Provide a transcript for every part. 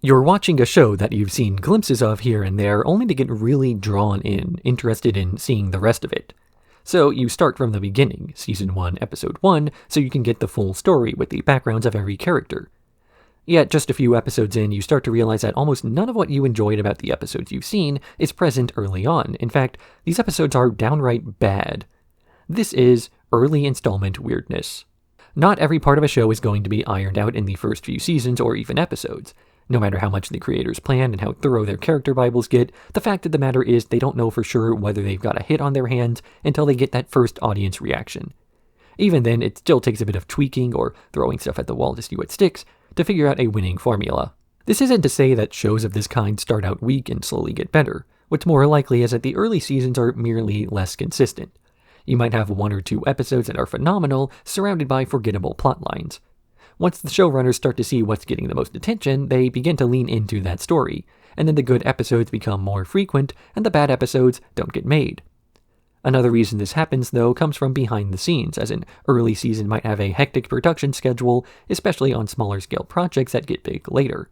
You're watching a show that you've seen glimpses of here and there, only to get really drawn in, interested in seeing the rest of it. So you start from the beginning, Season 1, Episode 1, so you can get the full story with the backgrounds of every character. Yet just a few episodes in, you start to realize that almost none of what you enjoyed about the episodes you've seen is present early on. In fact, these episodes are downright bad. This is Early Installment Weirdness. Not every part of a show is going to be ironed out in the first few seasons or even episodes. No matter how much the creators plan and how thorough their character bibles get, the fact of the matter is they don't know for sure whether they've got a hit on their hands until they get that first audience reaction. Even then, it still takes a bit of tweaking or throwing stuff at the wall to see what sticks to figure out a winning formula. This isn't to say that shows of this kind start out weak and slowly get better. What's more likely is that the early seasons are merely less consistent. You might have 1 or 2 episodes that are phenomenal, surrounded by forgettable plot lines. Once the showrunners start to see what's getting the most attention, they begin to lean into that story, and then the good episodes become more frequent, and the bad episodes don't get made. Another reason this happens, though, comes from behind the scenes, as an early season might have a hectic production schedule, especially on smaller scale projects that get big later.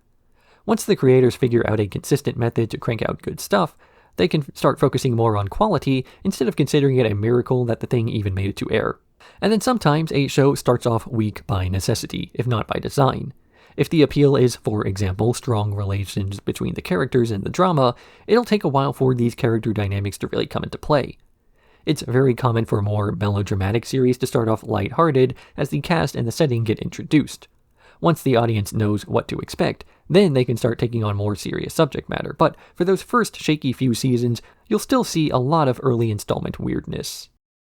Once the creators figure out a consistent method to crank out good stuff, they can start focusing more on quality instead of considering it a miracle that the thing even made it to air. And then sometimes a show starts off weak by necessity, if not by design. If the appeal is, for example, strong relations between the characters and the drama, it'll take a while for these character dynamics to really come into play. It's very common for more melodramatic series to start off lighthearted as the cast and the setting get introduced. Once the audience knows what to expect, then they can start taking on more serious subject matter, but for those first shaky few seasons, you'll still see a lot of early installment weirdness.